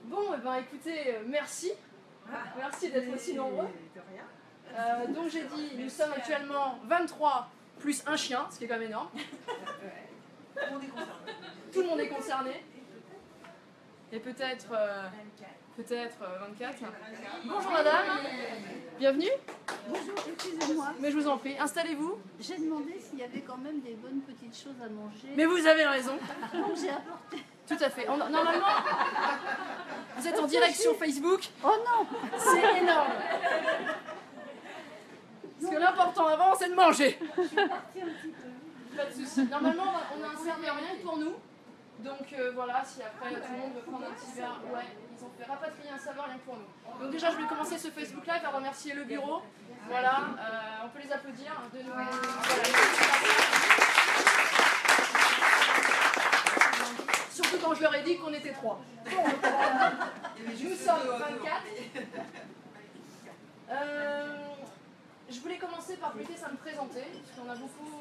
Bon, eh ben, écoutez, merci. Merci d'être aussi nombreux. Donc j'ai dit, nous sommes actuellement 23 plus un chien, ce qui est quand même énorme. Tout le monde est concerné. Et peut-être 24. Bonjour madame, bienvenue. Bonjour, excusez-moi. Mais je vous en prie, installez-vous. J'ai demandé s'il y avait quand même des bonnes petites choses à manger. Mais vous avez raison. Donc j'ai apporté. Tout à fait. Normalement, vous êtes en direct sur Facebook. Oh non! C'est énorme. Parce que l'important avant, c'est de manger. Je suis partie un petit peu. Pas de souci. Normalement, on a un serveur rien que pour nous. Donc voilà, si après tout le monde veut prendre un petit verre, ouais, ils ont fait rapatrier un serveur rien que pour nous. Donc déjà, je vais commencer ce Facebook Live à remercier le bureau. Voilà, on peut les applaudir. De nous. Voilà. Surtout quand je leur ai dit qu'on était 3. Bon, nous sommes 24. Je voulais commencer par plutôt ça me présenter, parce qu'on a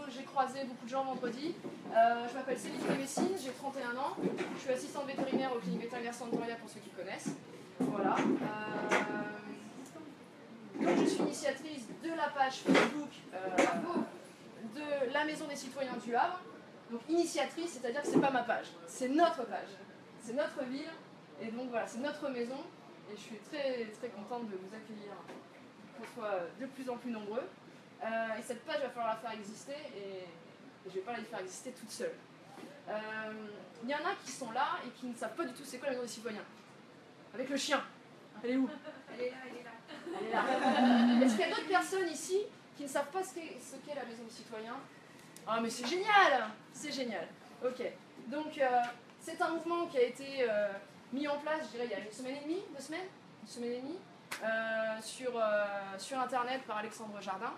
j'ai croisé beaucoup de gens vendredi. Je m'appelle Céline Messine, j'ai 31 ans, je suis assistante vétérinaire au clinique vétérinaire Santoria pour ceux qui connaissent. Voilà. Donc je suis initiatrice de la page Facebook de la Maison des Citoyens du Havre. Donc initiatrice, c'est-à-dire que c'est pas ma page, c'est notre page, c'est notre ville, et donc voilà, c'est notre maison, et je suis très très contente de vous accueillir, qu'on soit de plus en plus nombreux. Et cette page, il va falloir la faire exister, et je ne vais pas la faire exister toute seule. Il y en a qui sont là et qui ne savent pas du tout c'est quoi la Maison des Citoyens. Avec le chien, elle est où? Elle est là, elle est là. Elle est là. Est-ce qu'il y a d'autres personnes ici qui ne savent pas ce qu'est la Maison des Citoyens? Ah mais c'est génial! C'est génial. Ok. Donc c'est un mouvement qui a été mis en place, je dirais, il y a une semaine et demie, 2 semaines? Une semaine et demie, sur Internet par Alexandre Jardin.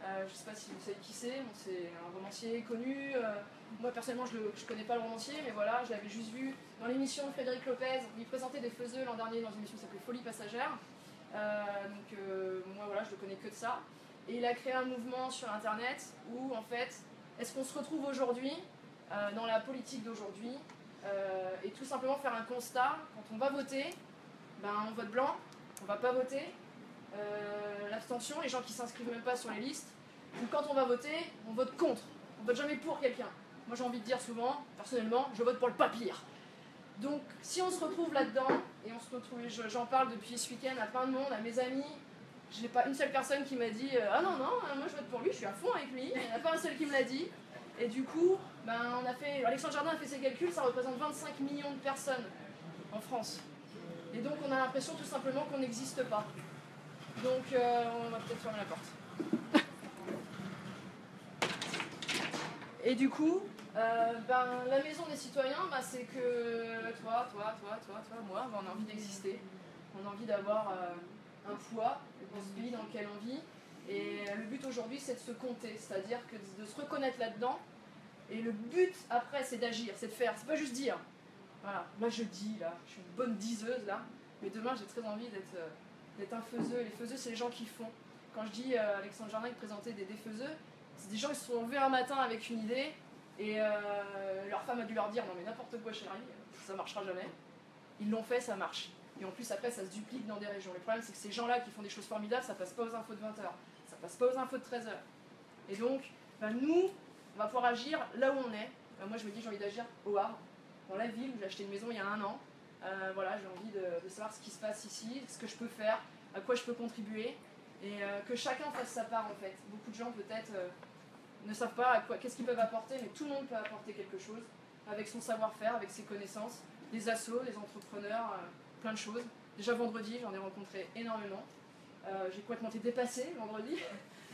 Je ne sais pas si vous savez qui c'est un romancier connu. Moi personnellement je ne connais pas le romancier, mais voilà, je l'avais juste vu dans l'émission de Frédéric Lopez, il présentait des faiseux l'an dernier dans une émission qui s'appelait Folie Passagère. Moi voilà, je le connais que de ça. Et il a créé un mouvement sur Internet où en fait, est-ce qu'on se retrouve aujourd'hui dans la politique d'aujourd'hui et tout simplement faire un constat, quand on va voter, ben, on vote blanc, on ne va pas voter, l'abstention, les gens qui ne s'inscrivent même pas sur les listes, ou quand on va voter, on vote contre, on ne vote jamais pour quelqu'un. Moi j'ai envie de dire souvent, personnellement, je vote pour le papier. Donc si on se retrouve là-dedans, et on se retrouve, j'en parle depuis ce week-end à plein de monde, à mes amis, j'ai pas une seule personne qui m'a dit ah non, moi je vote pour lui, je suis à fond avec lui, il n'y en a pas un seul qui me l'a dit. Et du coup, ben, Alexandre Jardin a fait ses calculs, ça représente 25 millions de personnes en France. Et donc on a l'impression tout simplement qu'on n'existe pas. Donc on va peut-être fermer la porte. Et du coup, la Maison des Citoyens, c'est que toi, moi, on a envie d'exister. On a envie d'avoir un poids dans ce pays dans lequel on vit. Et le but aujourd'hui, c'est de se compter, c'est-à-dire que de se reconnaître là-dedans. Et le but après, c'est d'agir, c'est de faire, c'est pas juste dire. Voilà, là je dis, là, je suis une bonne diseuse là, mais demain j'ai très envie d'être un faiseux. Les faiseux, c'est les gens qui font. Quand je dis Alexandre Jardin qui présentait des défaiseux, c'est des gens qui se sont levés un matin avec une idée et leur femme a dû leur dire non mais n'importe quoi chérie, ça marchera jamais. Ils l'ont fait, ça marche. Et en plus après ça se duplique dans des régions. Le problème c'est que ces gens-là qui font des choses formidables, ça passe pas aux infos de 20h, ça passe pas aux infos de 13h. Et donc, nous, on va pouvoir agir là où on est. Moi je me dis j'ai envie d'agir au Havre, dans la ville où j'ai acheté une maison il y a 1 an. Voilà, j'ai envie de savoir ce qui se passe ici, ce que je peux faire, à quoi je peux contribuer. Et que chacun fasse sa part en fait. Beaucoup de gens peut-être ne savent pas qu'est-ce qu'ils peuvent apporter, mais tout le monde peut apporter quelque chose avec son savoir-faire, avec ses connaissances, des assos, des entrepreneurs, plein de choses. Déjà vendredi, j'en ai rencontré énormément. J'ai complètement été dépassée vendredi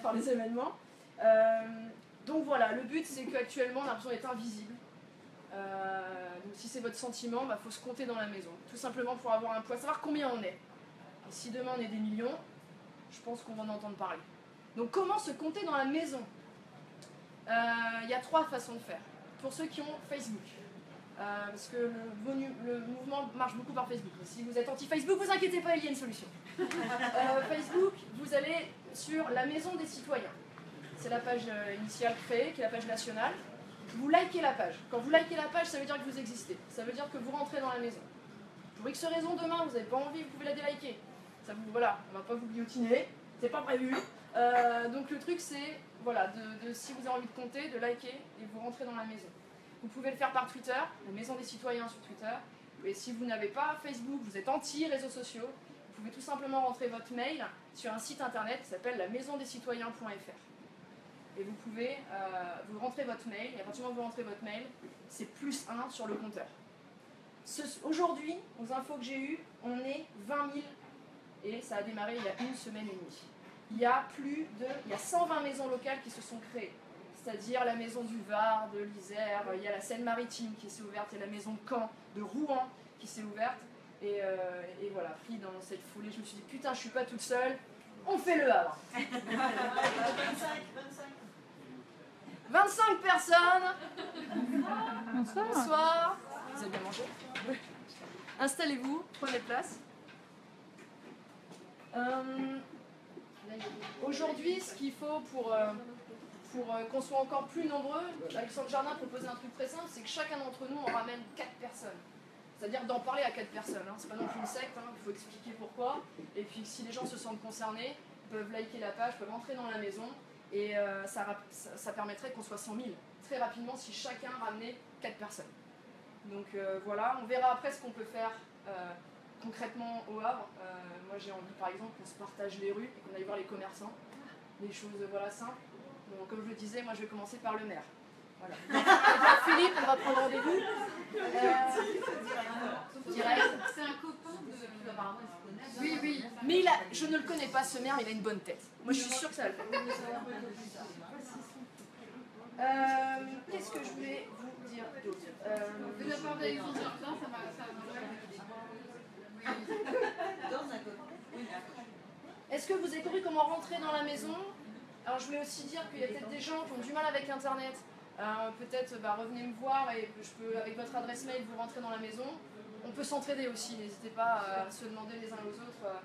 par les événements. Donc voilà, le but c'est qu'actuellement on a l'impression d'être invisible. Donc si c'est votre sentiment, faut se compter dans la maison. Tout simplement pour avoir un poids, savoir combien on est. Et si demain on est des millions, je pense qu'on va en entendre parler. Donc comment se compter dans la maison? Il y a 3 façons de faire. Pour ceux qui ont Facebook. Parce que le mouvement marche beaucoup par Facebook. Si vous êtes anti-Facebook, vous inquiétez pas, il y a une solution. Facebook, vous allez sur la Maison des Citoyens. C'est la page initiale créée, qui est la page nationale. Vous likez la page. Quand vous likez la page, ça veut dire que vous existez. Ça veut dire que vous rentrez dans la maison. Pour X raison, demain, vous n'avez pas envie, vous pouvez la déliker. Ça vous, voilà, on va pas vous guillotiner, c'est pas prévu. Donc le truc c'est, voilà, si vous avez envie de compter, de liker et vous rentrez dans la maison. Vous pouvez le faire par Twitter, la Maison des Citoyens sur Twitter. Et si vous n'avez pas Facebook, vous êtes anti-réseaux sociaux, vous pouvez tout simplement rentrer votre mail sur un site internet qui s'appelle lamaisondescitoyens.fr. Et vous pouvez, vous rentrez votre mail, et à partir du moment où vous rentrez votre mail, c'est +1 sur le compteur. Aujourd'hui, aux infos que j'ai eues, on est 20 000, et ça a démarré il y a 1 semaine et demie. Il y a 120 maisons locales qui se sont créées, c'est-à-dire la maison du Var, de l'Isère, il y a la Seine-Maritime qui s'est ouverte, il y a la maison de Caen, de Rouen qui s'est ouverte, et voilà, pris dans cette foulée, je me suis dit putain, je suis pas toute seule, on fait le Havre. 25 personnes. Bonsoir. Vous avez bien mangé? Installez-vous, prenez place. Aujourd'hui, ce qu'il faut pour qu'on soit encore plus nombreux, Alexandre Jardin proposait un truc très simple, c'est que chacun d'entre nous, on ramène 4 personnes. C'est-à-dire d'en parler à 4 personnes. Hein. C'est pas non plus une secte, hein. Il faut expliquer pourquoi. Et puis si les gens se sentent concernés, ils peuvent liker la page, peuvent entrer dans la maison. Et ça permettrait qu'on soit 100 000 très rapidement si chacun ramenait 4 personnes. Donc voilà, on verra après ce qu'on peut faire concrètement au Havre. Moi j'ai envie par exemple qu'on se partage les rues et qu'on aille voir les commerçants. Des choses voilà, simples. Donc, comme je le disais, moi je vais commencer par le maire. Voilà. Philippe, on va prendre rendez-vous. C'est un copain de... Apparemment, il se connaît. Oui, oui. Mais je ne le connais pas, ce maire, il a une bonne tête. Moi je suis sûre que ça va le faire. Qu'est-ce que je voulais vous dire d'autre Vous avez parlé d'Alexandre Jardin, ça m'a... Est-ce que vous avez compris comment rentrer dans la maison? Alors je voulais aussi dire qu'il y a peut-être des gens qui ont du mal avec Internet. Peut-être revenez me voir et je peux, avec votre adresse mail, vous rentrer dans la maison. On peut s'entraider aussi, n'hésitez pas à se demander les uns aux autres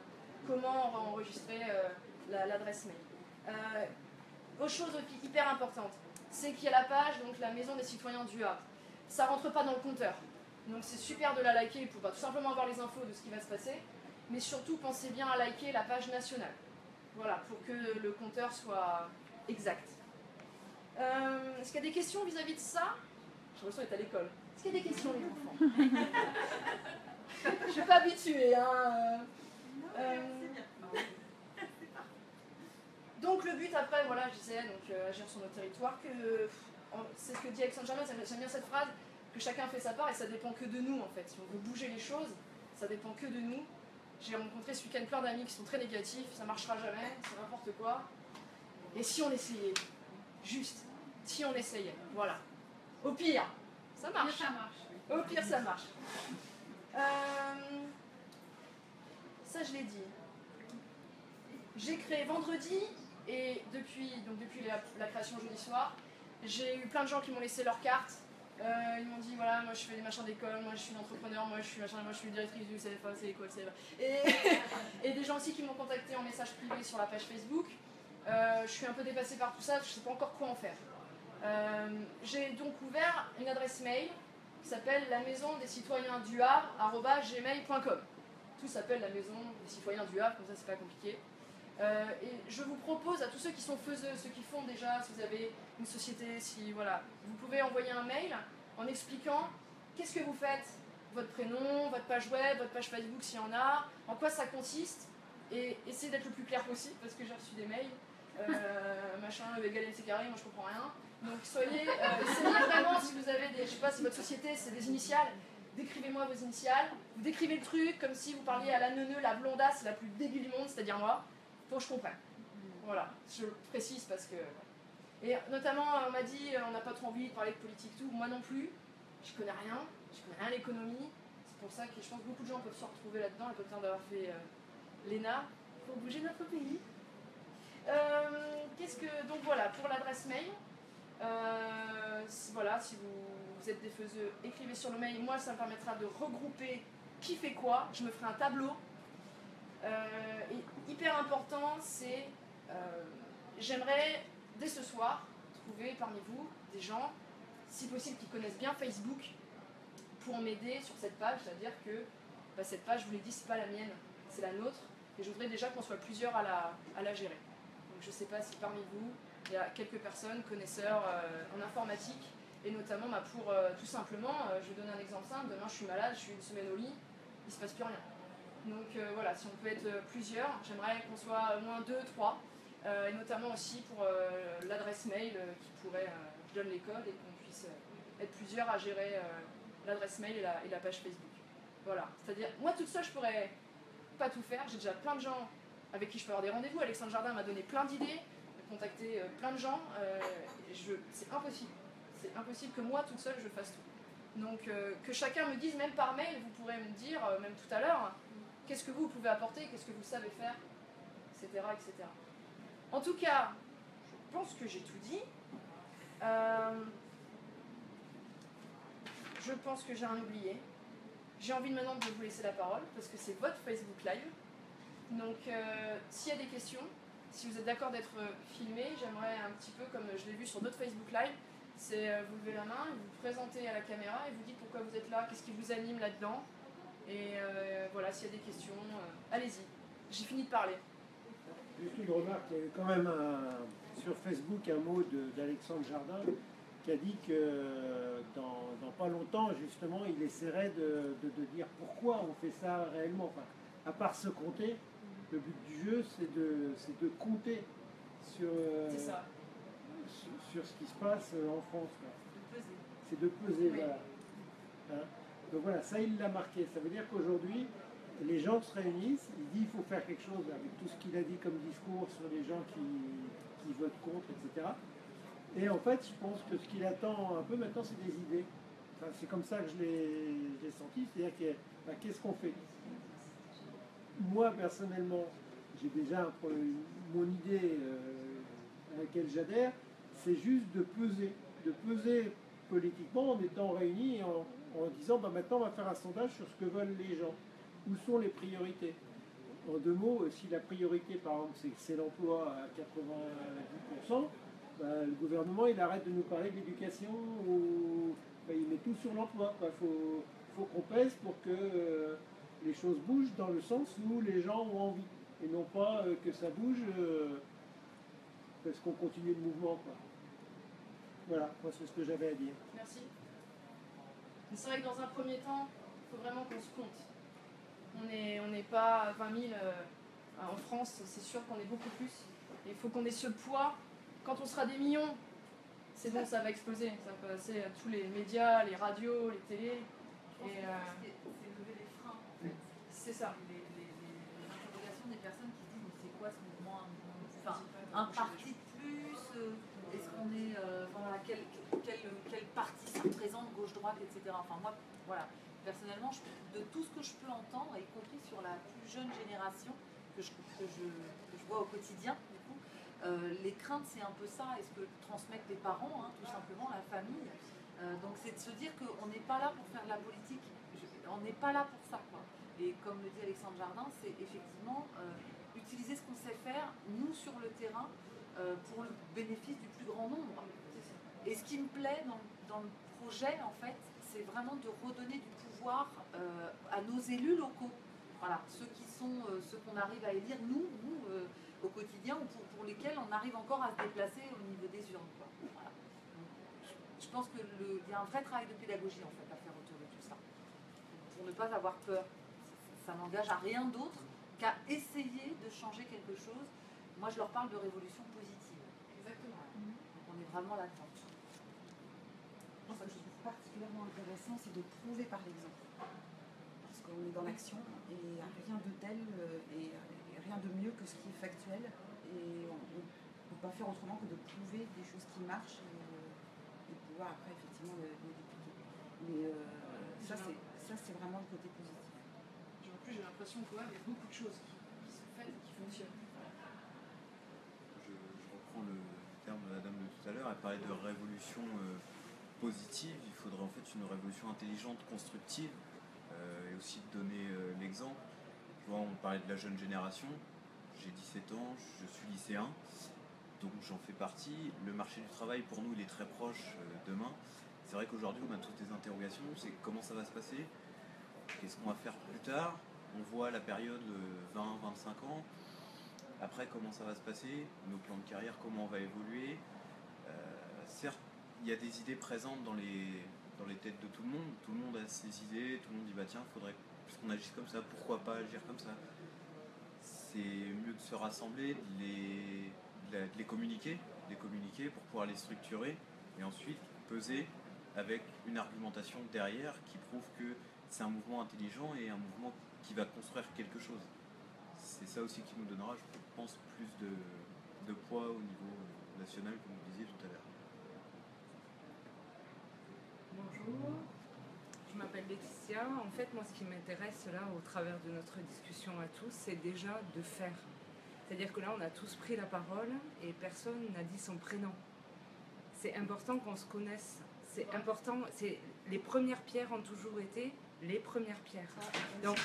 comment enregistrer l'adresse mail. Autre chose hyper importante, c'est qu'il y a la page, donc la Maison des Citoyens du Havre. Ça ne rentre pas dans le compteur. Donc c'est super de la liker pour tout simplement avoir les infos de ce qui va se passer. Mais surtout, pensez bien à liker la page nationale. Voilà, pour que le compteur soit exact. Est-ce qu'il y a des questions vis-à-vis de ça? J'ai l'impression d'être à l'école. Est-ce qu'il y a des questions, les enfants? Je ne suis pas habituée. Hein. Donc le but après, voilà, je disais, agir sur notre territoire, c'est ce que dit Alexandre Jardin, j'aime bien cette phrase, que chacun fait sa part et ça dépend que de nous en fait. Si on veut bouger les choses, ça dépend que de nous. J'ai rencontré ce week-end plein d'amis qui sont très négatifs, ça marchera jamais, c'est n'importe quoi. Et si on essayait? Juste, si on essayait, voilà. Au pire, ça marche. Au pire, ça marche. Ça, je l'ai dit. J'ai créé vendredi, et depuis la création jeudi soir, j'ai eu plein de gens qui m'ont laissé leurs cartes. Ils m'ont dit voilà, moi je fais des machins d'école, moi je suis une entrepreneur, moi je suis directrice du CFA, c'est l'école, c'est... Et des gens aussi qui m'ont contacté en message privé sur la page Facebook. Je suis un peu dépassée par tout ça, je ne sais pas encore quoi en faire. J'ai donc ouvert une adresse mail qui s'appelle la maison des citoyens du Havre@gmail.com. Tout s'appelle la maison des citoyens du Havre, comme ça c'est pas compliqué. Et je vous propose à tous ceux qui sont faiseux, ceux qui font déjà, si vous avez une société, si voilà, vous pouvez envoyer un mail en expliquant qu'est-ce que vous faites, votre prénom, votre page web, votre page Facebook s'il y en a, en quoi ça consiste, et essayez d'être le plus clair possible parce que j'ai reçu des mails, machin, égal MC carré, moi je comprends rien. Donc essayez vraiment si vous avez des, je sais pas si votre société c'est des initiales, décrivez-moi vos initiales, vous décrivez le truc comme si vous parliez à la neuneu, la blondasse la plus débile du monde, c'est-à-dire moi. Faut que je comprenne. Voilà, je le précise parce que... Et notamment, on m'a dit, on n'a pas trop envie de parler de politique, tout. Moi non plus, je connais rien à l'économie. C'est pour ça que je pense que beaucoup de gens peuvent se retrouver là-dedans, et pas besoin d'avoir fait l'ENA pour bouger notre pays. Donc voilà, pour l'adresse mail, voilà, si vous êtes des faiseux, écrivez sur le mail. Moi, ça me permettra de regrouper qui fait quoi. Je me ferai un tableau. Et hyper important, c'est j'aimerais dès ce soir trouver parmi vous des gens, si possible, qui connaissent bien Facebook pour m'aider sur cette page, c'est-à-dire que bah, cette page, je vous l'ai dit, c'est pas la mienne, c'est la nôtre, et je voudrais déjà qu'on soit plusieurs à la gérer. Donc je ne sais pas si parmi vous, il y a quelques personnes, connaisseurs en informatique, et notamment pour tout simplement, je vais donner un exemple simple, demain je suis malade, je suis une semaine au lit, il ne se passe plus rien. Donc voilà, si on peut être plusieurs, j'aimerais qu'on soit au moins 2, 3, et notamment aussi pour l'adresse mail qui pourrait, je donne les codes, et qu'on puisse être plusieurs à gérer l'adresse mail et la page Facebook. Voilà, c'est-à-dire, moi toute seule je pourrais pas tout faire, j'ai déjà plein de gens avec qui je peux avoir des rendez-vous, Alexandre Jardin m'a donné plein d'idées, contacté plein de gens, c'est impossible. C'est impossible que moi toute seule je fasse tout. Donc que chacun me dise, même par mail, vous pourrez me dire, même tout à l'heure, qu'est-ce que vous pouvez apporter, qu'est-ce que vous savez faire, etc. etc. En tout cas, je pense que j'ai tout dit. Je pense que j'ai un oublié. J'ai envie maintenant de vous laisser la parole, parce que c'est votre Facebook Live. Donc s'il y a des questions, si vous êtes d'accord d'être filmé, j'aimerais un petit peu, comme je l'ai vu sur d'autres Facebook Live, c'est vous levez la main, vous vous présentez à la caméra et vous dites pourquoi vous êtes là, qu'est-ce qui vous anime là-dedans. Et voilà, s'il y a des questions, allez-y. J'ai fini de parler. Juste une remarque, il y a eu quand même sur Facebook un mot d'Alexandre Jardin qui a dit que dans pas longtemps, justement, il essaierait de dire pourquoi on fait ça réellement. Enfin, à part se compter, le but du jeu, c'est de compter sur ce qui se passe en France. C'est de peser, Oui. voilà. Hein? Donc voilà, ça il l'a marqué. Ça veut dire qu'aujourd'hui, les gens se réunissent, il dit il faut faire quelque chose avec tout ce qu'il a dit comme discours sur les gens qui votent contre, etc. Et en fait, je pense que ce qu'il attend un peu maintenant, c'est des idées. Enfin, c'est comme ça que je l'ai senti, c'est-à-dire qu'est-ce qu'on fait? Moi, personnellement, j'ai déjà mon idée à laquelle j'adhère, c'est juste de peser politiquement en étant réunis et en disant bah, maintenant on va faire un sondage sur ce que veulent les gens. Où sont les priorités? En deux mots, si la priorité par exemple c'est l'emploi à 90%, bah, le gouvernement il arrête de nous parler de l'éducation ou bah, il met tout sur l'emploi. Il faut qu'on pèse pour que les choses bougent dans le sens où les gens ont envie et non pas que ça bouge parce qu'on continue le mouvement. Quoi. Voilà, moi c'est ce que j'avais à dire. Merci. Mais c'est vrai que dans un premier temps, il faut vraiment qu'on se compte. On n'est pas 20 000 en France, c'est sûr qu'on est beaucoup plus. Et il faut qu'on ait ce poids. Quand on sera des millions, c'est bon, ça va exploser. Ça va passer à tous les médias, les radios, les télés. C'est lever les freins, en fait. C'est ça. Les interrogations des personnes qui se disent mais c'est quoi ce mouvement, enfin, un parti de plus, est-ce qu'on est, voilà, quel parti ça représente, gauche-droite, etc. Enfin moi, voilà, personnellement, de tout ce que je peux entendre, y compris sur la plus jeune génération que je vois au quotidien, du coup, les craintes c'est un peu ça, est-ce que transmettent les parents, hein, tout simplement, la famille. Donc c'est de se dire qu'on n'est pas là pour faire de la politique, on n'est pas là pour ça, quoi. Et comme le dit Alexandre Jardin, c'est effectivement utiliser ce qu'on sait faire, nous sur le terrain, pour le bénéfice du plus grand nombre. Et ce qui me plaît dans le projet, en fait, c'est vraiment de redonner du pouvoir à nos élus locaux. Voilà, ceux qu'on arrive à élire, nous au quotidien, ou pour lesquels on arrive encore à se déplacer au niveau des urnes, quoi. Voilà. Je pense qu'il y a un vrai travail de pédagogie en fait à faire autour de tout ça, pour ne pas avoir peur. Ça n'engage à rien d'autre qu'à essayer de changer quelque chose. Moi, je leur parle de révolution positive. Exactement. Donc, on est vraiment là-dedans. Moi, ce que je trouve particulièrement intéressant, c'est de prouver par l'exemple. Parce qu'on est dans l'action et rien de tel et rien de mieux que ce qui est factuel. Et on ne peut pas faire autrement que de prouver des choses qui marchent et pouvoir après effectivement les dupliquer. Mais ça, c'est vraiment le côté positif. En plus, j'ai l'impression qu'il y a beaucoup de choses qui sont faites et qui fonctionnent. Je reprends le terme de la dame de tout à l'heure, elle parlait de révolution positive, il faudrait en fait une révolution intelligente, constructive, et aussi de donner l'exemple. Tu vois, on parlait de la jeune génération, j'ai 17 ans, je suis lycéen, donc j'en fais partie. Le marché du travail, pour nous, il est très proche demain. C'est vrai qu'aujourd'hui, on a toutes les interrogations, c'est comment ça va se passer. qu'est-ce qu'on va faire plus tard. On voit la période 20-25 ans. Après, comment ça va se passer, nos plans de carrière, comment on va évoluer. Certes, il y a des idées présentes dans les têtes de tout le monde. Tout le monde a ses idées, tout le monde dit bah tiens, faudrait qu'on agisse comme ça, pourquoi pas agir comme ça. C'est mieux de se rassembler, de les communiquer pour pouvoir les structurer et ensuite peser avec une argumentation derrière qui prouve que c'est un mouvement intelligent et un mouvement qui va construire quelque chose. C'est ça aussi qui nous donnera, je pense, plus de poids au niveau national, comme vous disiez tout à l'heure. Bonjour, je m'appelle Laetitia. En fait, moi, ce qui m'intéresse là, au travers de notre discussion à tous, c'est déjà de faire. C'est-à-dire que là, on a tous pris la parole et personne n'a dit son prénom. C'est important qu'on se connaisse. C'est important. Les premières pierres ont toujours été les premières pierres. Donc,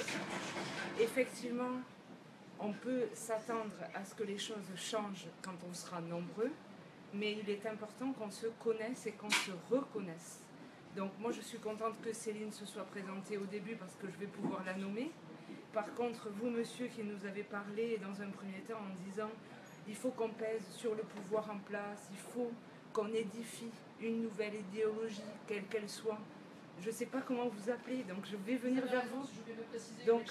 effectivement, on peut s'attendre à ce que les choses changent quand on sera nombreux, mais il est important qu'on se connaisse et qu'on se reconnaisse. Donc moi je suis contente que Céline se soit présentée au début parce que je vais pouvoir la nommer. Par contre, vous monsieur qui nous avez parlé dans un premier temps en disant il faut qu'on pèse sur le pouvoir en place, il faut qu'on édifie une nouvelle idéologie, quelle qu'elle soit. Je ne sais pas comment vous appelez, donc je vais venir vers vous. Donc,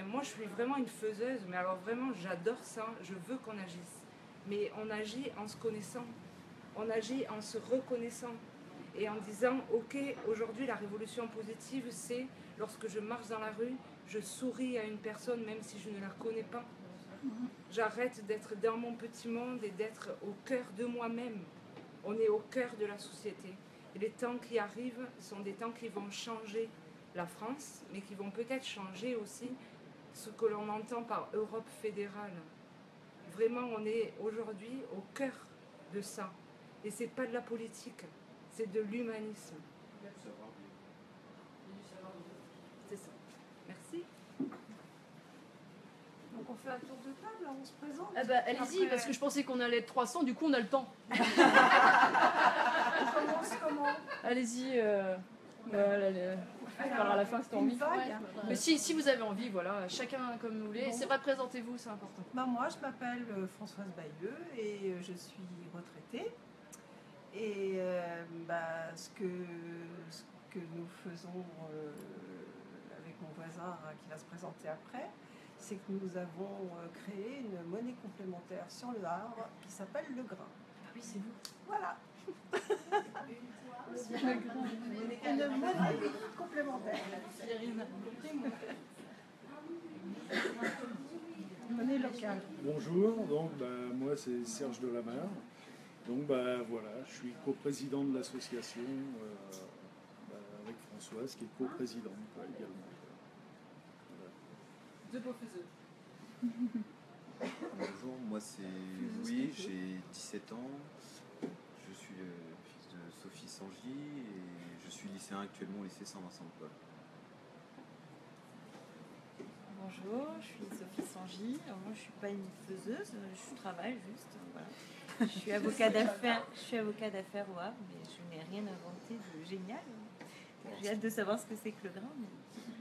moi je suis vraiment une faiseuse, mais alors vraiment j'adore ça, je veux qu'on agisse. Mais on agit en se connaissant, on agit en se reconnaissant et en disant ok, aujourd'hui la révolution positive c'est lorsque je marche dans la rue, je souris à une personne même si je ne la connais pas. J'arrête d'être dans mon petit monde et d'être au cœur de moi-même. On est au cœur de la société. Et les temps qui arrivent sont des temps qui vont changer la France, mais qui vont peut-être changer aussi ce que l'on entend par Europe fédérale. Vraiment, on est aujourd'hui au cœur de ça. Et c'est pas de la politique, c'est de l'humanisme. C'est ça. Merci. Donc on fait un tour de table, là, on se présente. Ah bah, allez-y, parce que je pensais qu'on allait être 300, du coup on a le temps. On commence comment? Allez-y, voilà, on parlera à la fin si t'as envie. Vague. Mais si vous avez envie, voilà, chacun comme vous voulez. Bon. C'est vrai, présentez-vous, c'est important. Bah, moi, je m'appelle Françoise Bayeux et je suis retraitée. Et ce que nous faisons avec mon voisin qui va se présenter après, c'est que nous avons créé une monnaie complémentaire sur le Havre qui s'appelle le grain. Ah oui, c'est vous. Voilà. Une monnaie complémentaire. Monnaie locale. Bonjour, donc moi c'est Serge Delamarre. Donc voilà, je suis coprésident de l'association avec Françoise qui est coprésidente également. Voilà. Deux beaux faiseux. Bonjour, moi c'est Louis, j'ai 17 ans. Je suis le fils de Sophie Sangy et je suis lycéen actuellement au lycée Saint-Vincent-de-Paul. Bonjour, je suis Sophie Sangy. Alors moi, je suis pas une faiseuse, je travaille juste. Voilà. Je suis avocat d'affaires au Havre, mais je n'ai rien inventé de génial. J'ai hâte de savoir ce que c'est que le grain, mais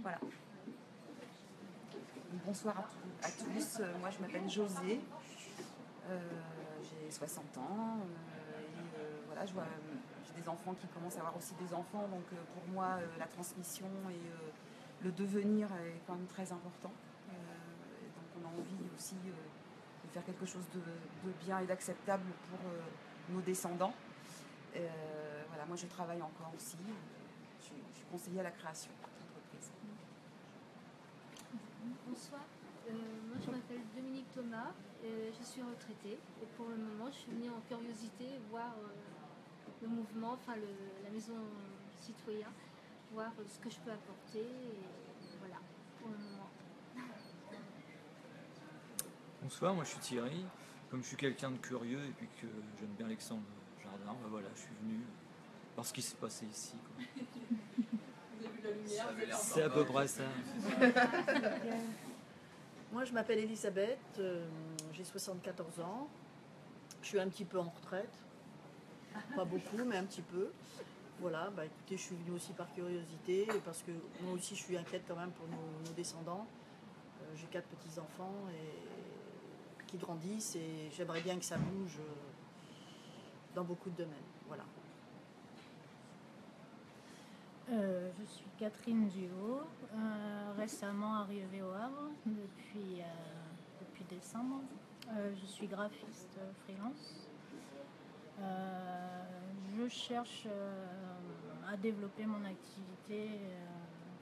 voilà. Bonsoir à tous, moi je m'appelle José, j'ai 60 ans voilà, j'ai des enfants qui commencent à avoir aussi des enfants, donc pour moi la transmission et le devenir est quand même très important. Et donc on a envie aussi de faire quelque chose de bien et d'acceptable pour nos descendants. Voilà, moi je travaille encore aussi, je suis conseillère à la création d'entreprise. Bonsoir, moi je m'appelle Dominique Thomas, je suis retraitée et pour le moment je suis venue en curiosité voir le mouvement, enfin la maison citoyen, voir ce que je peux apporter et voilà pour le moment. Bonsoir, moi je suis Thierry. Comme je suis quelqu'un de curieux et puis que j'aime bien Alexandre Jardin, voilà, je suis venu voir ce qui s'est passé ici. Quoi. C'est à peu près ça. Moi, je m'appelle Elisabeth, j'ai 74 ans. Je suis un petit peu en retraite. Pas beaucoup, mais un petit peu. Voilà, bah écoutez, je suis venue aussi par curiosité, parce que moi aussi je suis inquiète quand même pour nos descendants. J'ai 4 petits-enfants qui grandissent et j'aimerais bien que ça bouge dans beaucoup de domaines. Voilà. Je suis Catherine Duhaut, récemment arrivée au Havre depuis décembre. Je suis graphiste freelance. Je cherche à développer mon activité.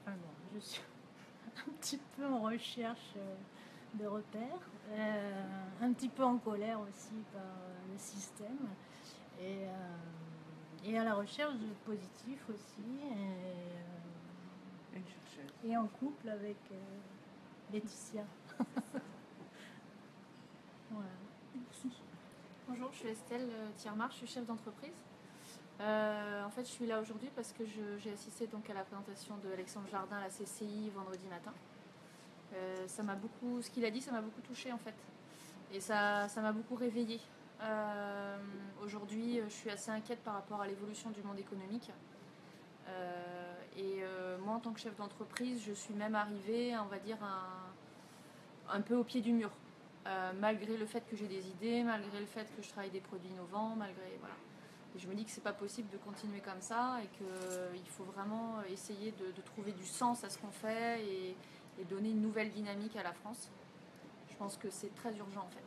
Enfin bon, je suis un petit peu en recherche de repères, un petit peu en colère aussi par le système et à la recherche de positif aussi et en couple avec Laetitia. Voilà. Bonjour, je suis Estelle Thiermar, je suis chef d'entreprise. En fait, je suis là aujourd'hui parce que j'ai assisté donc à la présentation de Alexandre Jardin à la CCI vendredi matin. Ce qu'il a dit, ça m'a beaucoup touchée en fait. Et ça m'a beaucoup réveillée. Aujourd'hui, je suis assez inquiète par rapport à l'évolution du monde économique. Moi, en tant que chef d'entreprise, je suis même arrivée, on va dire, un peu au pied du mur. Malgré le fait que j'ai des idées, malgré le fait que je travaille des produits innovants, voilà. Et je me dis que c'est pas possible de continuer comme ça et qu'il faut vraiment essayer de trouver du sens à ce qu'on fait et donner une nouvelle dynamique à la France. Je pense que c'est très urgent en fait.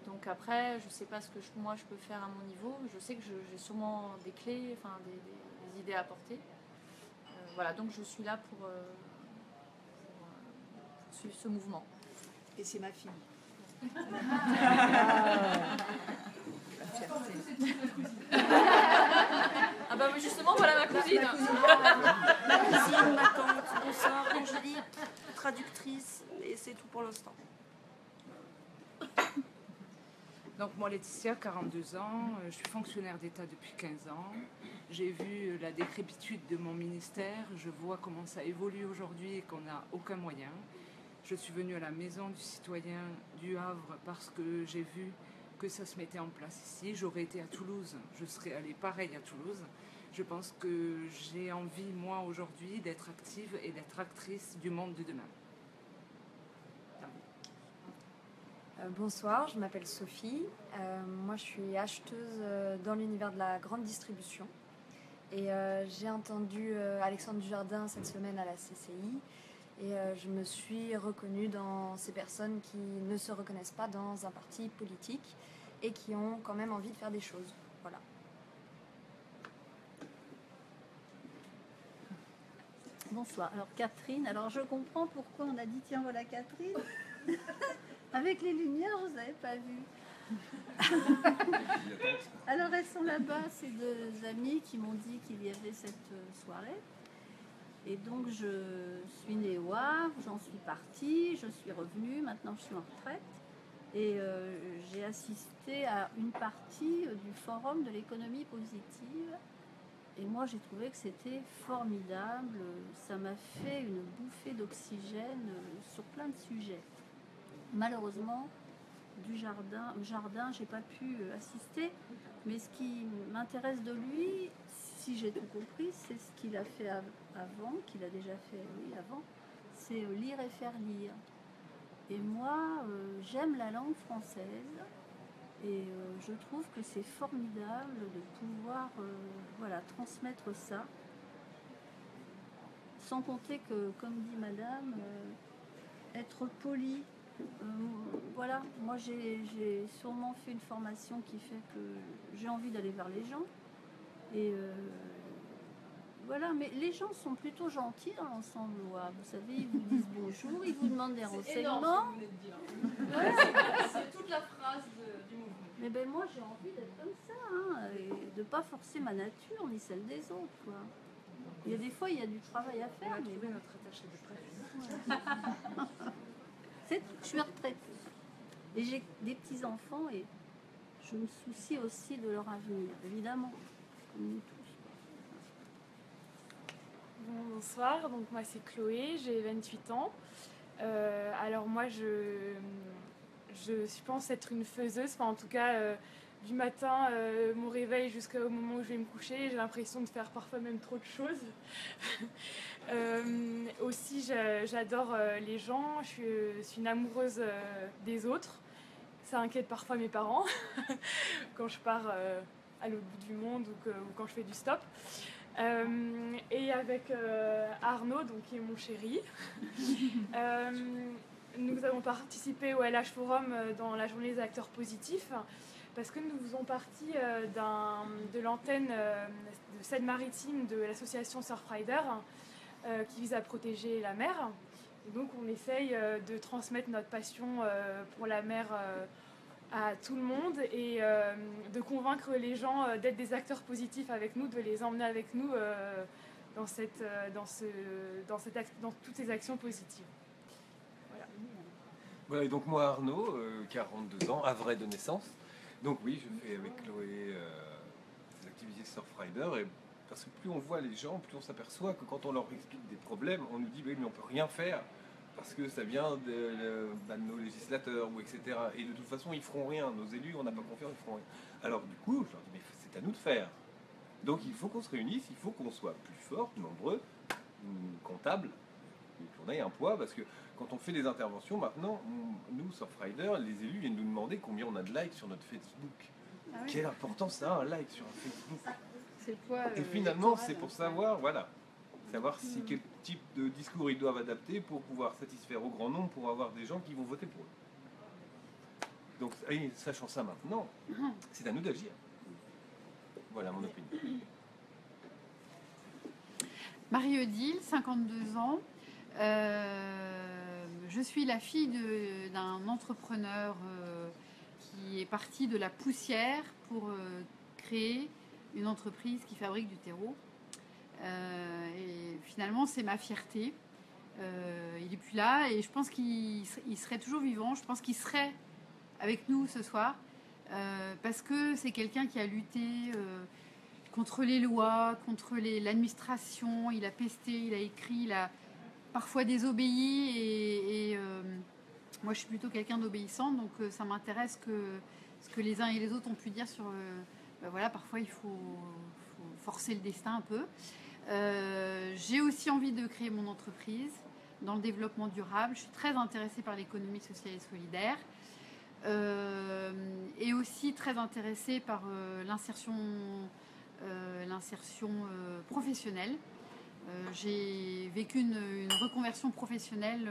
Donc après, je sais pas ce que moi je peux faire à mon niveau. Je sais que j'ai sûrement des clés, enfin des idées à apporter. Voilà, donc je suis là pour suivre ce mouvement. Et c'est ma fille. Ah bah mais justement voilà ma cousine. Ma cousine, ma tante, bonsoir, Angélique, traductrice, et c'est tout pour l'instant. Donc moi Laetitia, 42 ans, je suis fonctionnaire d'État depuis 15 ans. J'ai vu la décrépitude de mon ministère, je vois comment ça évolue aujourd'hui et qu'on n'a aucun moyen. Je suis venue à la Maison du Citoyen du Havre parce que j'ai vu que ça se mettait en place ici. J'aurais été à Toulouse, je serais allée pareil à Toulouse. Je pense que j'ai envie, moi, aujourd'hui, d'être active et d'être actrice du monde de demain. Bonsoir, je m'appelle Sophie. Moi, je suis acheteuse dans l'univers de la grande distribution. Et j'ai entendu Alexandre Dujardin cette semaine à la CCI. Et je me suis reconnue dans ces personnes qui ne se reconnaissent pas dans un parti politique et qui ont quand même envie de faire des choses. Voilà. Bonsoir. Alors Catherine, alors je comprends pourquoi on a dit tiens voilà Catherine. Avec les lumières, je ne vous avais pas vu. Alors elles sont là-bas, ces deux amies qui m'ont dit qu'il y avait cette soirée. Et donc je suis née au Havre, j'en suis partie, je suis revenue, maintenant je suis en retraite. Et j'ai assisté à une partie du forum de l'économie positive. Et moi j'ai trouvé que c'était formidable, ça m'a fait une bouffée d'oxygène sur plein de sujets. Malheureusement, du jardin, j'ai pas pu assister, mais ce qui m'intéresse de lui, si j'ai tout compris, c'est ce qu'il a fait avant, qu'il a déjà fait avant, c'est lire et faire lire. Et moi, j'aime la langue française et je trouve que c'est formidable de pouvoir transmettre ça. Sans compter que, comme dit madame, être poli. Voilà, moi j'ai sûrement fait une formation qui fait que j'ai envie d'aller vers les gens. Et voilà, mais les gens sont plutôt gentils dans l'ensemble. Vous savez, ils vous disent bonjour, ils vous demandent des renseignements. C'est toute la phrase du mouvement. Mais ben moi j'ai envie d'être comme ça, hein, et de ne pas forcer ma nature ni celle des autres. Quoi. Il y a des fois, il y a du travail à faire. On a mais trouvé bon. notre attaché de presse. Je suis retraitée. Et j'ai des petits-enfants et je me soucie aussi de leur avenir, évidemment, comme nous tous. Bonsoir, donc moi c'est Chloé, j'ai 28 ans. Alors moi je pense être une faiseuse, enfin en tout cas du matin, mon réveil jusqu'au moment où je vais me coucher. J'ai l'impression de faire parfois même trop de choses. Aussi, j'adore les gens. Je suis une amoureuse des autres. Ça inquiète parfois mes parents quand je pars à l'autre bout du monde ou quand je fais du stop. Et avec Arnaud, donc, qui est mon chéri, nous avons participé au LH Forum dans la journée des acteurs positifs parce que nous faisons partie de l'antenne de Seine-Maritime de l'association Surfrider qui vise à protéger la mer. Et donc on essaye de transmettre notre passion pour la mer à tout le monde et de convaincre les gens d'être des acteurs positifs avec nous, de les emmener avec nous dans toutes ces actions positives. Voilà, et donc moi Arnaud, 42 ans, havrais de naissance. Donc oui, je fais avec Chloé des activités Surfrider, et parce que plus on voit les gens, plus on s'aperçoit que quand on leur explique des problèmes, on nous dit oui, mais on peut rien faire parce que ça vient de nos législateurs ou etc. Et de toute façon, ils feront rien. Nos élus, on n'a pas confiance, ils feront rien. Alors du coup, je leur dis mais c'est à nous de faire. Donc il faut qu'on se réunisse, il faut qu'on soit plus forts, plus nombreux, comptables, et qu'on ait un poids, parce que quand on fait des interventions, maintenant, nous, Surfrider, les élus viennent nous demander combien on a de likes sur notre Facebook. Ah oui. Quelle importance ça a un like sur un Facebook? C'est le poids, et finalement, c'est pour savoir, voilà, savoir si quel type de discours ils doivent adapter pour pouvoir satisfaire au grand nombre, pour avoir des gens qui vont voter pour eux. Donc, sachant ça maintenant, c'est à nous d'agir. Voilà mon opinion. Marie-Odile, 52 ans. Je suis la fille d'un entrepreneur qui est parti de la poussière pour créer une entreprise qui fabrique du terreau. Et finalement, c'est ma fierté. Il n'est plus là et je pense qu'il serait toujours vivant. Je pense qu'il serait avec nous ce soir parce que c'est quelqu'un qui a lutté contre les lois, contre l'administration. Il a pesté, il a écrit, il a parfois désobéi et moi je suis plutôt quelqu'un d'obéissant, donc ça m'intéresse ce que les uns et les autres ont pu dire sur voilà, parfois il faut forcer le destin un peu. J'ai aussi envie de créer mon entreprise dans le développement durable. Je suis très intéressée par l'économie sociale et solidaire et aussi très intéressée par l'insertion professionnelle. J'ai vécu une reconversion professionnelle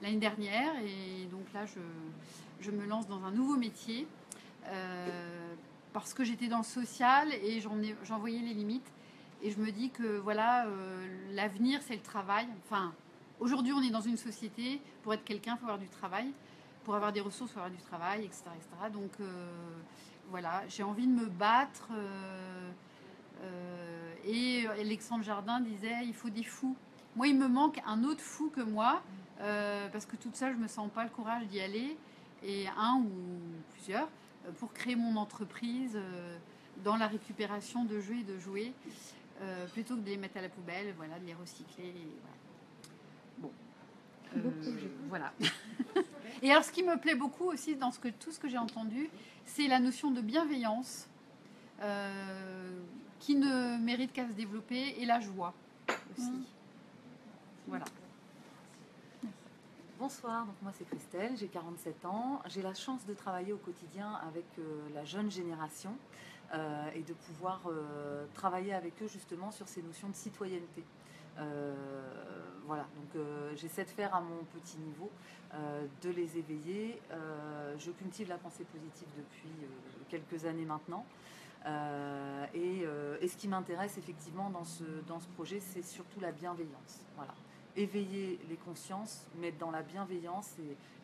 l'année dernière et donc là je me lance dans un nouveau métier parce que j'étais dans le social et j'en voyais les limites et je me dis que voilà, l'avenir c'est le travail. Enfin, aujourd'hui on est dans une société, pour être quelqu'un il faut avoir du travail, pour avoir des ressources il faut avoir du travail, etc. Donc voilà, j'ai envie de me battre. Et Alexandre Jardin disait il faut des fous. Moi il me manque un autre fou que moi parce que toute seule je me sens pas le courage d'y aller, et un ou plusieurs pour créer mon entreprise dans la récupération de jeux et de jouets plutôt que de les mettre à la poubelle, voilà, de les recycler et voilà. Bon, voilà. Et alors ce qui me plaît beaucoup aussi dans tout ce que j'ai entendu, c'est la notion de bienveillance qui ne mérite qu'à se développer, et la joie aussi. Voilà. Bonsoir, donc moi c'est Christelle, j'ai 47 ans. J'ai la chance de travailler au quotidien avec la jeune génération et de pouvoir travailler avec eux justement sur ces notions de citoyenneté. Voilà, donc j'essaie de faire à mon petit niveau, de les éveiller. Je cultive la pensée positive depuis quelques années maintenant. Et ce qui m'intéresse effectivement dans ce projet, c'est surtout la bienveillance. Voilà. Éveiller les consciences, mais dans la bienveillance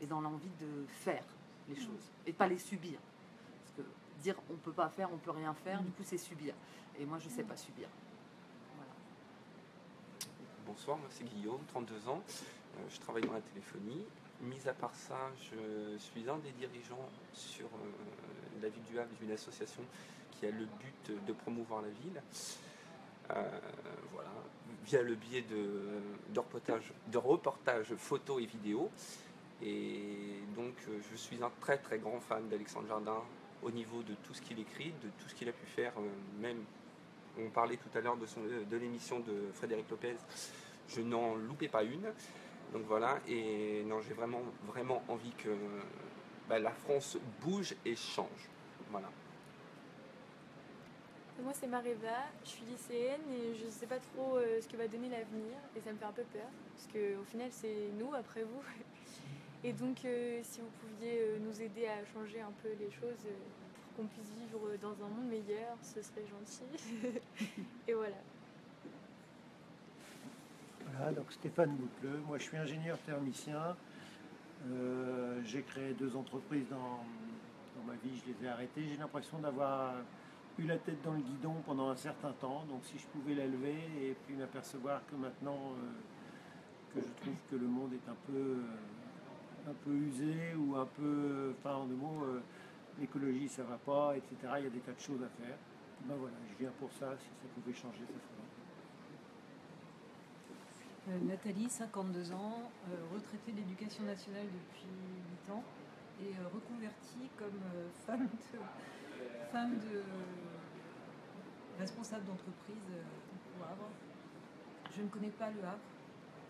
et dans l'envie de faire les choses et pas les subir. Parce que dire on peut pas faire, on peut rien faire, du coup c'est subir. Et moi je sais pas subir. Voilà. Bonsoir, moi c'est Guillaume, 32 ans. Je travaille dans la téléphonie. Mis à part ça, je suis un des dirigeants sur la ville du Havre d'une association qui a le but de promouvoir la ville, voilà, via le biais de reportages photos et vidéos. Et donc je suis un très très grand fan d'Alexandre Jardin, au niveau de tout ce qu'il écrit, de tout ce qu'il a pu faire, même, on parlait tout à l'heure de l'émission de Frédéric Lopez, je n'en loupais pas une. Donc voilà, et non, j'ai vraiment envie que la France bouge et change. Voilà. Moi c'est Mareva, je suis lycéenne et je ne sais pas trop ce que va donner l'avenir et ça me fait un peu peur parce qu'au final c'est nous après vous. Et donc si vous pouviez nous aider à changer un peu les choses pour qu'on puisse vivre dans un monde meilleur, ce serait gentil. Et voilà. Voilà, donc Stéphane Boucleux, moi je suis ingénieur thermicien. J'ai créé 2 entreprises dans ma vie, je les ai arrêtées. J'ai l'impression d'avoir eu la tête dans le guidon pendant un certain temps, donc si je pouvais la lever et puis m'apercevoir que maintenant que je trouve que le monde est un peu usé ou un peu, enfin en deux mots, l'écologie ça va pas, etc. Il y a des tas de choses à faire. Ben voilà, je viens pour ça, si ça pouvait changer, ça ferait. Nathalie, 52 ans, retraitée de l'éducation nationale depuis 8 ans et reconvertie comme femme de responsable d'entreprise au Havre. Je ne connais pas le Havre,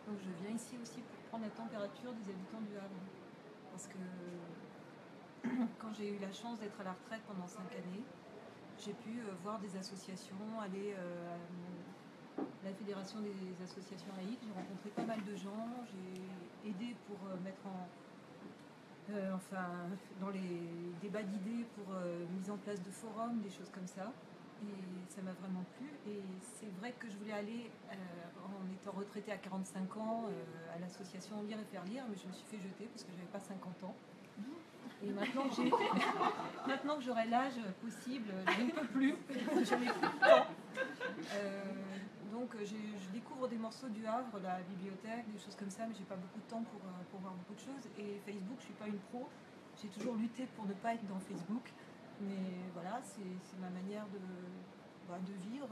donc je viens ici aussi pour prendre la température des habitants du Havre. Parce que quand j'ai eu la chance d'être à la retraite pendant 5 années, j'ai pu voir des associations, aller à la Fédération des associations laïques, j'ai rencontré pas mal de gens, j'ai aidé pour mettre dans les débats d'idées pour mise en place de forums, des choses comme ça. Et ça m'a vraiment plu. Et c'est vrai que je voulais aller, en étant retraitée à 45 ans, à l'association Lire et Faire Lire, mais je me suis fait jeter parce que je n'avais pas 50 ans. Et maintenant que j'aurai l'âge possible, je ne peux plus. Je n'ai plus de temps. Donc je découvre des morceaux du Havre, la bibliothèque, des choses comme ça, mais j'ai pas beaucoup de temps pour voir beaucoup de choses. Et Facebook, je suis pas une pro. J'ai toujours lutté pour ne pas être dans Facebook. Mais voilà, c'est ma manière de vivre.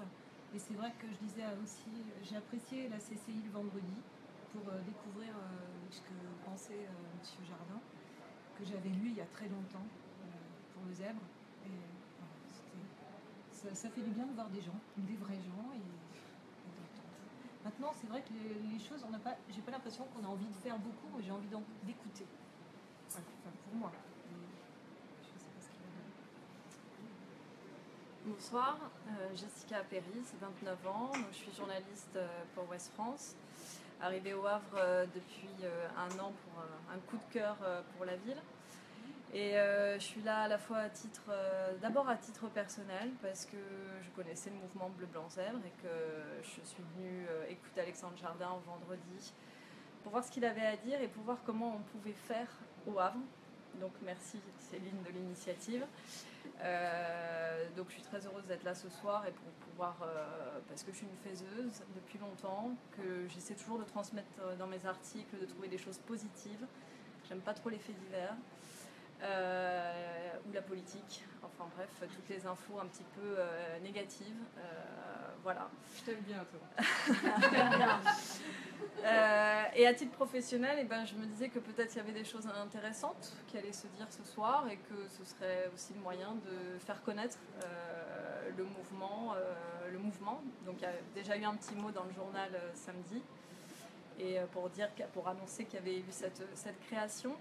Et c'est vrai que je disais aussi, j'ai apprécié la CCI le vendredi pour découvrir ce que pensait M. Jardin, que j'avais lu il y a très longtemps pour le Zèbre. Et voilà, ça fait du bien de voir des gens, des vrais gens. Maintenant, c'est vrai que les choses, j'ai pas l'impression qu'on a envie de faire beaucoup, mais j'ai envie d'écouter. Enfin, pour moi. Je sais pas ce qu'il va dire. Bonsoir, Jessica Perry, c'est 29 ans, donc je suis journaliste pour Ouest France, arrivée au Havre depuis 1 an pour un coup de cœur pour la ville. Et je suis là à la fois d'abord à titre personnel, parce que je connaissais le mouvement Bleu Blanc Zèbre et que je suis venue écouter Alexandre Jardin vendredi pour voir ce qu'il avait à dire et pour voir comment on pouvait faire au Havre. Donc merci Céline de l'initiative. Donc je suis très heureuse d'être là ce soir et pour pouvoir, parce que je suis une faiseuse depuis longtemps, que j'essaie toujours de transmettre dans mes articles, de trouver des choses positives. J'aime pas trop les faits divers. Ou la politique, enfin bref, toutes les infos un petit peu négatives, voilà. Je t'aime bien, toi. Je t'aime bien. Et à titre professionnel, je me disais que peut-être il y avait des choses intéressantes qui allaient se dire ce soir et que ce serait aussi le moyen de faire connaître le mouvement. Donc il y a déjà eu un petit mot dans le journal samedi et pour annoncer qu'il y avait eu cette création,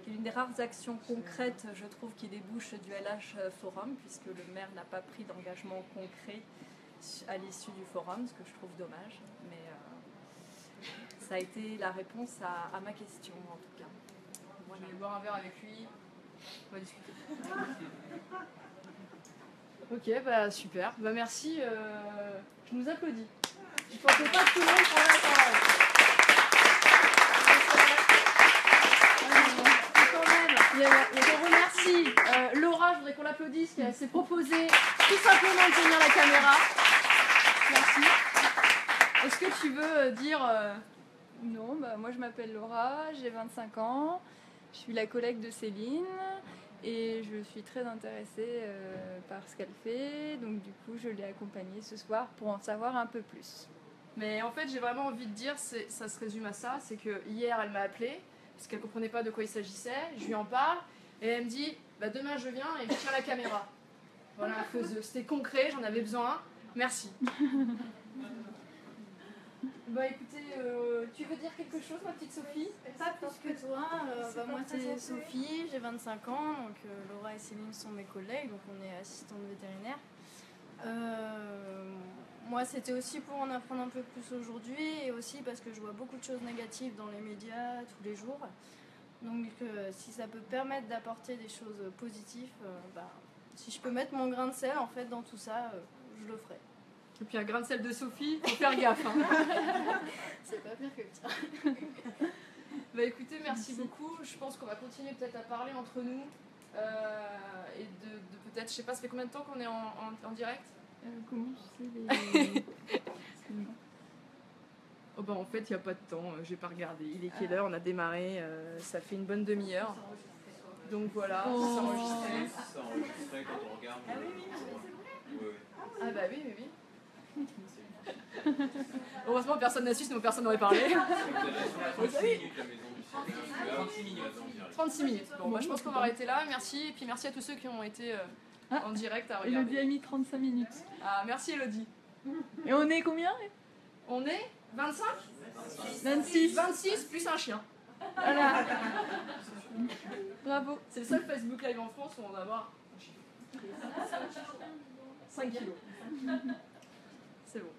qui est l'une des rares actions concrètes, je trouve, qui débouche du LH Forum, puisque le maire n'a pas pris d'engagement concret à l'issue du forum, ce que je trouve dommage. Mais ça a été la réponse à ma question, en tout cas. Moi, je vais boire un verre avec lui. On va discuter. Ok, super. Merci. Je nous applaudis. Je ne pensais pas que tout le monde prenait la parole. Il y a qu'on remercie Laura, je voudrais qu'on l'applaudisse, qui s'est proposé tout simplement de tenir la caméra. Merci. Est-ce que tu veux dire... Non, moi je m'appelle Laura, j'ai 25 ans, je suis la collègue de Céline et je suis très intéressée par ce qu'elle fait, donc du coup je l'ai accompagnée ce soir pour en savoir un peu plus. Mais en fait j'ai vraiment envie de dire, ça se résume à ça, c'est que hier elle m'a appelée, parce qu'elle ne comprenait pas de quoi il s'agissait, je lui en parle, Et elle me dit, bah demain je viens et je tiens la caméra. Voilà, faiseuse. C'était concret, j'en avais besoin. Merci. Bah écoutez, tu veux dire quelque chose, ma petite Sophie? Pas plus que toi. Moi, c'est Sophie, j'ai 25 ans. Donc, Laura et Céline sont mes collègues. Donc, on est assistantes vétérinaires. Moi, c'était aussi pour en apprendre un peu plus aujourd'hui. Et aussi parce que je vois beaucoup de choses négatives dans les médias tous les jours. Donc, si ça peut permettre d'apporter des choses positives, si je peux mettre mon grain de sel en fait dans tout ça, je le ferai. Et puis un grain de sel de Sophie, faut faire gaffe. Hein. C'est pas pire que ça. Bah écoutez, merci beaucoup. Je pense qu'on va continuer peut-être à parler entre nous. Et de peut-être, je sais pas, ça fait combien de temps qu'on est en direct? Comment tu sais les... Oh bah en fait, il n'y a pas de temps, j'ai pas regardé. Il est quelle heure? On a démarré, ça fait une bonne demi-heure. Donc voilà, Oh. c'est enregistré. C'est enregistré quand on regarde. Ah oui, oui, Oui. Ah bah oui, oui, oui. Heureusement personne n'a su, sinon personne n'aurait parlé. 36 minutes. Bon, moi je pense qu'on va arrêter là. Merci. Et puis merci à tous ceux qui ont été en direct à regarder. Elodie a mis 35 minutes. Ah, merci Elodie. Et on est combien? On est 25 26. 26 plus un chien. Voilà. Bravo. C'est le seul Facebook Live en France où on va avoir un chien. 5 kilos. C'est bon.